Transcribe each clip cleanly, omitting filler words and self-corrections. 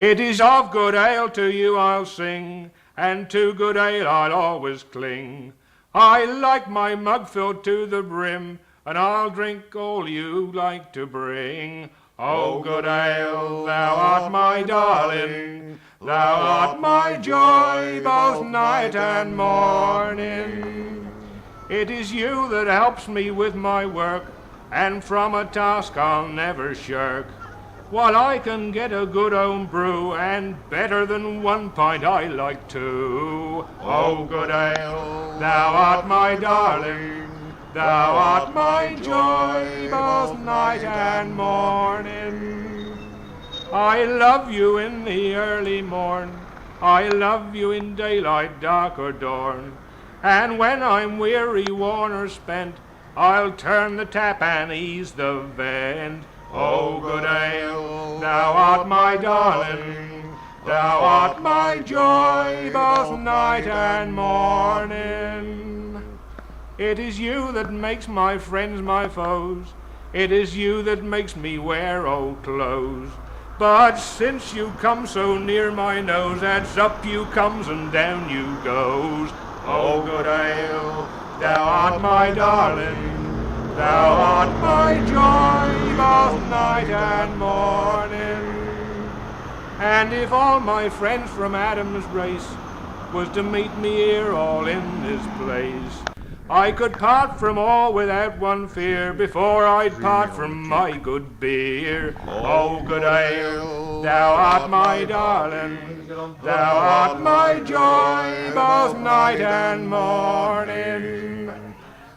It is of good ale to you I'll sing, and to good ale I'll always cling. I like my mug filled to the brim, and I'll drink all you like to bring. Oh, good ale, thou art my darling, thou art my joy both night and morning. It is you that helps me with my work, and from a task I'll never shirk. While I can get a good home brew, and better than 1 pint I like two. Oh, good ale, thou art my darling, thou art my joy both night and morning. I love you in the early morn, I love you in daylight, dark or dawn, and when I'm weary, worn or spent, I'll turn the tap and ease the vent. Oh, good ale, thou art my darling, thou art my joy both night and morning. It is you that makes my friends my foes, it is you that makes me wear old clothes. But since you come so near my nose, that's up you comes and down you goes. Oh, good ale, thou art my darling, thou art my joy both night and morning. And if all my friends from Adam's race was to meet me here all in this place, I could part from all without one fear before I'd part from my good beer. Oh, good ale, thou art my darling, thou art my joy both night and morning.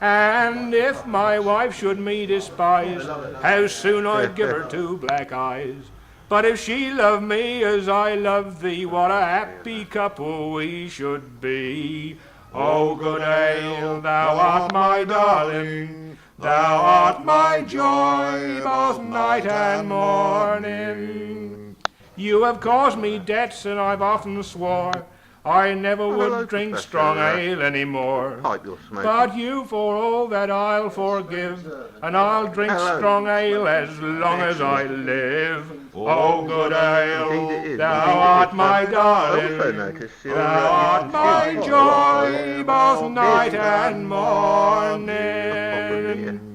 And if my wife should me despise, how soon I'd give her two black eyes. But if she loved me as I love thee, what a happy couple we should be. Oh, good ale, thou art my darling, thou art my joy both night and morning. You have caused me debts, and I've often swore I never would drink strong ale any more. But you for all that I'll forgive, and I'll drink strong ale as long as I live. Oh, good ale, thou art my darling, thou art my joy both night and morning.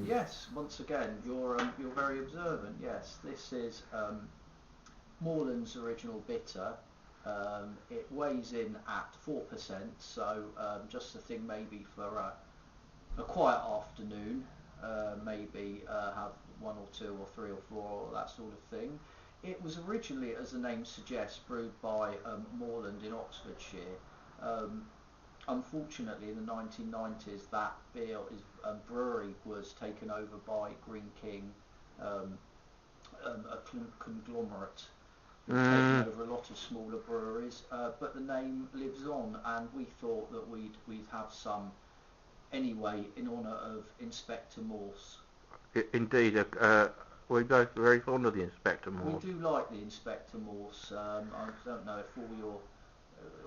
Yes, once again, you're very observant. Yes, this is Moreland's original bitter. It weighs in at 4%, so just a thing maybe for a quiet afternoon, maybe have 1 or 2 or 3 or 4 or that sort of thing. It was originally, as the name suggests, brewed by Moreland in Oxfordshire. Unfortunately, in the 1990s, that brewery was taken over by Greene King, a conglomerate. Taken over a lot of smaller breweries, but the name lives on, and we thought that we'd have some anyway in honour of Inspector Morse. Indeed, we're both very fond of the Inspector Morse. We do like the Inspector Morse. I don't know if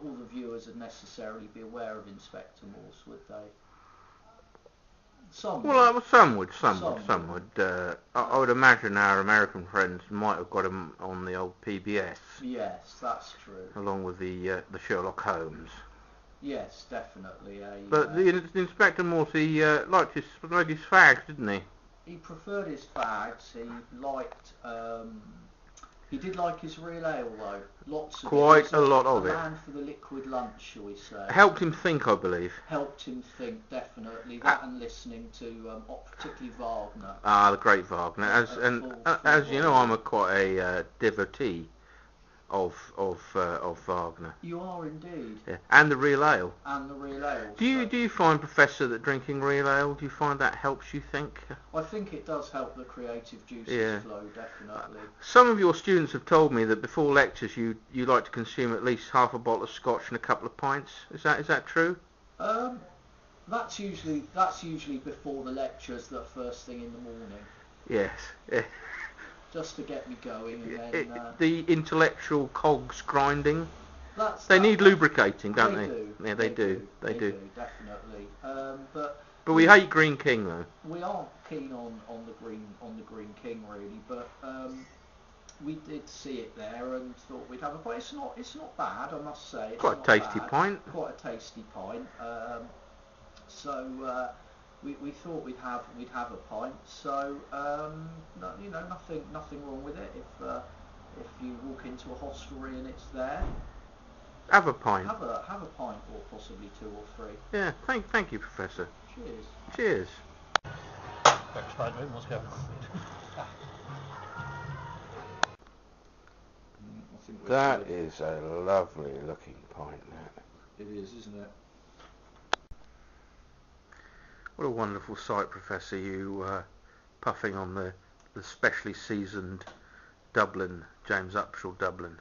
all the viewers would necessarily be aware of Inspector Morse, would they? Some would. Some would. I would imagine our American friends might have got him on the old PBS. Yes, that's true. Along with the Sherlock Holmes. Yes, definitely. But the Inspector Morse, he liked his fags, didn't he? He preferred his fags. He liked. He did like his real ale though. Lots of quite a lot of it. A man for the liquid lunch, shall we say? Helped him think, I believe. Helped him think, definitely. That and listening to particularly Wagner. The great Wagner. As you know, I'm quite a devotee of Wagner. You are indeed. Yeah. And the real ale. And the real ale. Do you find, Professor, that drinking real ale, do you find that helps you think? I think it does help the creative juices flow, definitely. Some of your students have told me that before lectures you like to consume at least half a bottle of scotch and a couple of pints. Is that true? That's usually before the lectures, the first thing in the morning. Yes. Yeah. Just to get me going, and then the intellectual cogs grinding. They need lubricating, don't they? Yeah, they do. They do definitely. But we hate Greene King though. We aren't keen on the Greene King really, but we did see it there and thought we'd have a pint. It's not bad, I must say. It's Quite a not tasty bad. pint. Quite a tasty pint. So we thought we'd have a pint. So nothing wrong with it. If you walk into a hostelry and it's there, have a pint. Have a pint or possibly 2 or 3. Yeah, thank you, Professor. Cheers. Cheers. What's going on? That is a lovely looking pint, that. It is, isn't it? What a wonderful sight, Professor, you puffing on the specially seasoned Dublin, James Upshall Dublin.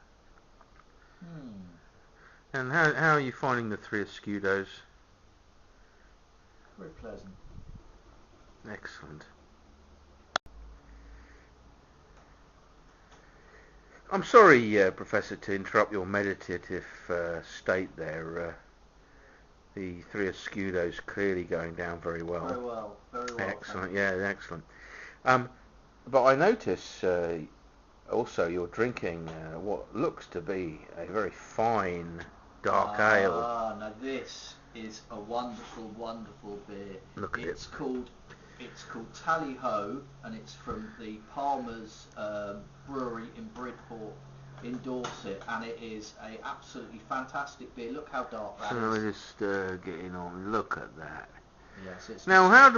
And how are you finding the Three Escudos? Very pleasant. Excellent. I'm sorry, Professor, to interrupt your meditative state there. The Three Escudos clearly going down very well. Very well. Excellent, yeah, excellent. But I notice also you're drinking what looks to be a very fine dark ale. Now this is a wonderful, wonderful beer. Look at It's called Tally Ho, and it's from the Palmer's brewery in Bridport in Dorset, and it is a absolutely fantastic beer. Look how dark that So is. just getting on. Look at that. Yes, it's Now, how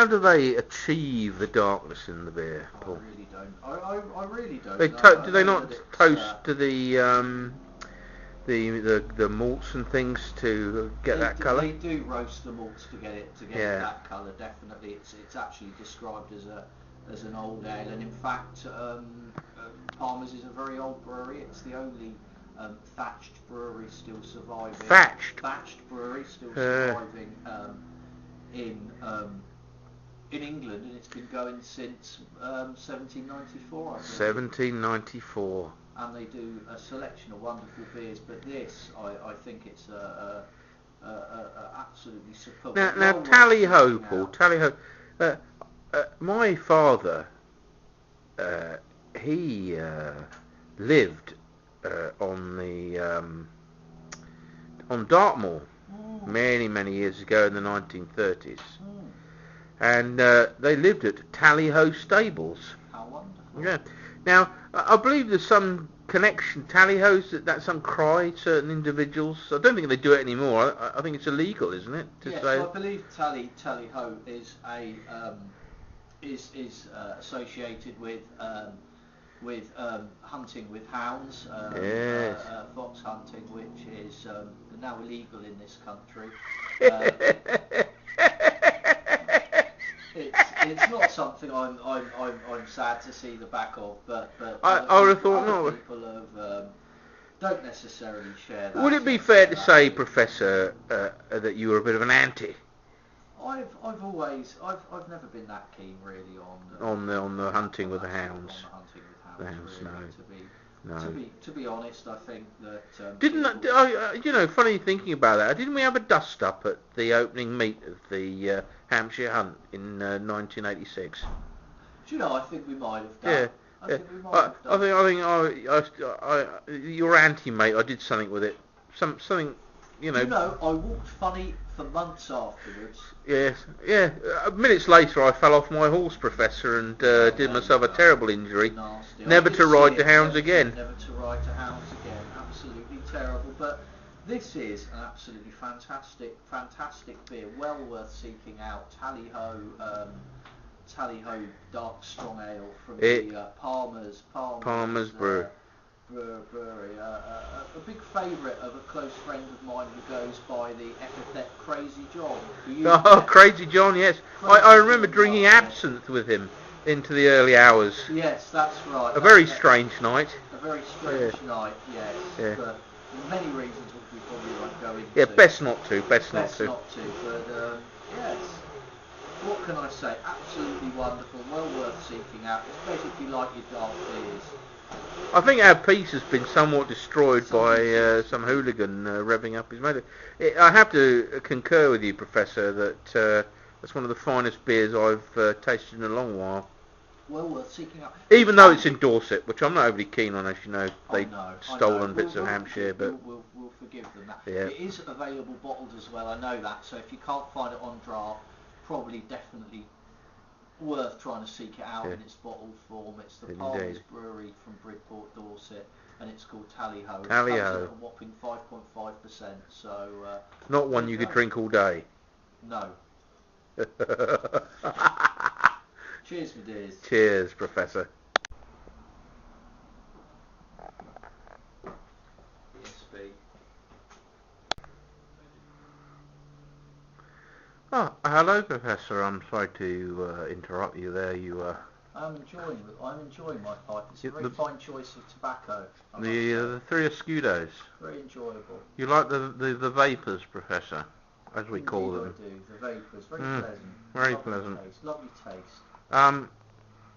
do they achieve the darkness in the beer, Paul? I really don't. I really don't. They know. do they I know not that it's, toast to the malts and things to get that colour? They do roast the malts to get Yeah. that colour. Definitely, it's actually described as an old ale, and in fact, Palmer's is a very old brewery. It's the only thatched brewery still surviving. Thatched brewery still surviving in England, and it's been going since 1794. I believe. 1794. And they do a selection of wonderful beers, but this, I think it's a absolutely superb. Now Tally Ho, Paul. Tally Ho. My father, he lived on Dartmoor many years ago in the 1930s, and they lived at Tally Ho Stables. How wonderful! Yeah. Now I believe there's some connection. Tally Ho's that some cry certain individuals. I don't think they do it anymore. I think it's illegal, isn't it? Yes, say. I believe Tally Ho is associated with hunting with hounds, Yes. fox hunting, which is now illegal in this country. It's not something I'm sad to see the back of, but I would have thought other not. people don't necessarily share that. Would it be fair to say, Professor, that you were a bit of an anti I've never been that keen really on the hunting with the hounds? On the hunting with The hounds, hounds, really, no. To be honest, I think that Didn't funny thinking about that? Didn't we have a dust up at the opening meet of the Hampshire Hunt in 1986? Do you know? I think we might have done. Yeah. I think we might have done. I think your anti mate. I did something with it. Something. You know, I walked funny for months afterwards. Yes, yeah. Minutes later, I fell off my horse, Professor, and did myself a terrible injury. Nasty. Never to ride to hounds again. Never to ride to hounds again. Absolutely terrible. But this is an absolutely fantastic beer. Well worth seeking out. Tally Ho Dark Strong Ale from the Palmer's Brewery. Brewery. A big favourite of a close friend of mine who goes by the epithet Crazy John. Crazy John, yes. I remember drinking absinthe with him into the early hours. Yes, that's right. A very strange night. A very strange night, yes. Yeah. For many reasons which we probably won't go into. Yeah, best not to. But yes. What can I say? Absolutely wonderful. Well worth seeking out, especially if you like your dark beers. I think our piece has been somewhat destroyed by some hooligan revving up his motor. I have to concur with you, Professor, that that's one of the finest beers I've tasted in a long while. well worth seeking out. Even though it's in Dorset, which I'm not overly keen on, as you know, they've I know. stolen bits of Hampshire, but we'll forgive them that. yeah. It is available bottled as well. I know that. So if you can't find it on draft, probably definitely worth trying to seek it out in its bottled form. It's the Palmer's Brewery from Bridport, Dorset, and it's called Tally Ho. It comes in at a whopping 5.5%. So not one you could drink all day. No. Cheers, my dears. Cheers, Professor. ESB. Oh, hello, Professor. I'm sorry to interrupt you there. I'm enjoying my pipe. It's a very fine choice of tobacco. The Three Escudos. Very enjoyable. You like the vapors, Professor, as we call them. I do. The vapors. Very pleasant. Very lovely pleasant. Taste. Lovely taste.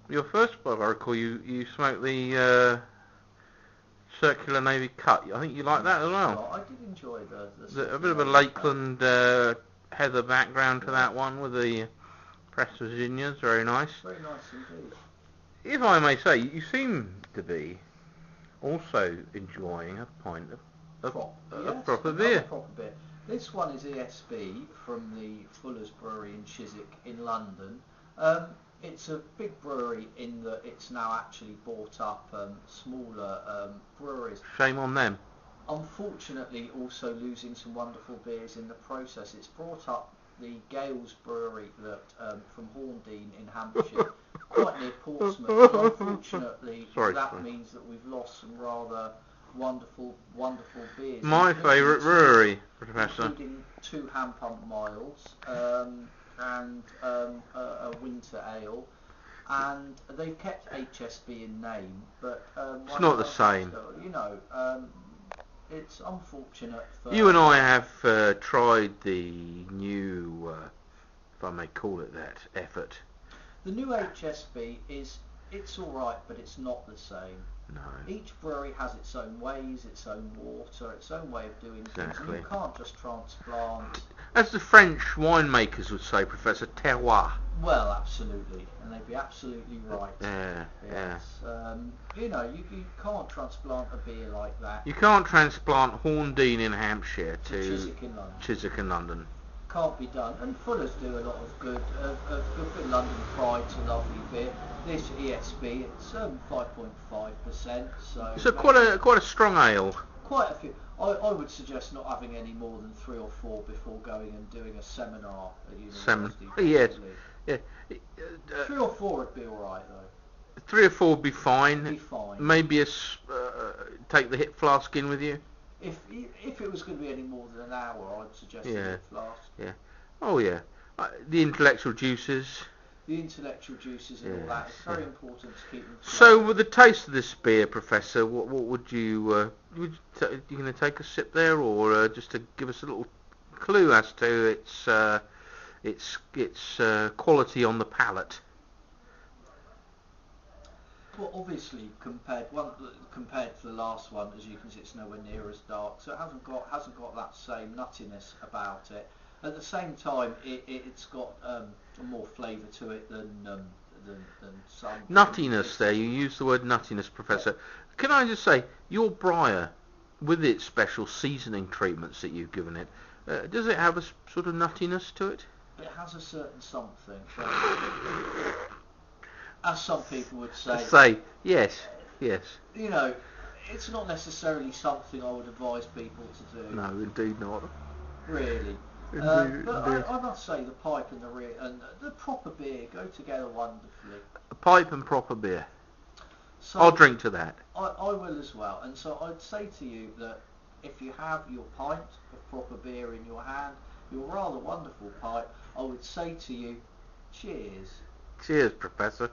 Your first bottle, I recall, you smoked the Circular Navy Cut. I think you like that as well. I did enjoy the A bit of a Lakeland heather background to that one with the pressed Virginias. Very nice. Very nice indeed. If I may say, you seem to be also enjoying a pint of proper beer. Proper beer. This one is ESB from the Fuller's Brewery in Chiswick in London. It's a big brewery in that it's now actually bought up smaller breweries. Shame on them. Unfortunately, also losing some wonderful beers in the process. It's brought up the Gales Brewery that from Horndean in Hampshire, quite near Portsmouth. And unfortunately, that means that we've lost some rather wonderful beers. My favourite brewery, Professor. Including 2 hand pump miles and a winter ale. And they've kept HSB in name, but it's not the same. It's unfortunate. You and I have tried the new, if I may call it that, effort. The new HSB it's all right, but it's not the same. No. Each brewery has its own ways, its own water, its own way of doing things. And you can't just transplant. As the French winemakers would say, Professor, terroir. Well, absolutely, and they'd be absolutely right. Yeah. You can't transplant a beer like that. You can't transplant Horndean in Hampshire to Chiswick in London. Can't be done. And Fuller's do a lot of good for London Pride's a lovely beer. This ESB, it's 5.5%. So quite a strong ale. Quite a few. I would suggest not having any more than 3 or 4 before going and doing a seminar at university. Yes. Yeah. 3 or 4 would be all right though. 3 or 4 would be fine. Maybe take the hip flask in with you. If it was going to be any more than an hour, I'd suggest a hip flask. Yeah. Oh yeah. The intellectual juices. The intellectual juices and all that. It's very important to keep them. So, with the taste of this beer, Professor, what would you? You going to take a sip there, or just to give us a little clue as to its quality on the palate? Well, obviously, compared to the last one, as you can see, it's nowhere near as dark, so it hasn't got that same nuttiness about it. At the same time, it's got more flavour to it than some. Nuttiness there. You use the word nuttiness, Professor. Yeah. Can I just say, your Briar, with its special seasoning treatments that you've given it, does it have a sort of nuttiness to it? It has a certain something. As some people would say. Yes. It's not necessarily something I would advise people to do. No, indeed not. Really. But I must say the pipe and the proper beer go together wonderfully. A pipe and proper beer. So I'll drink to that. I will as well. And so I'd say to you that if you have your pint of proper beer in your hand, your rather wonderful pipe, I would say to you, cheers. Cheers, Professor.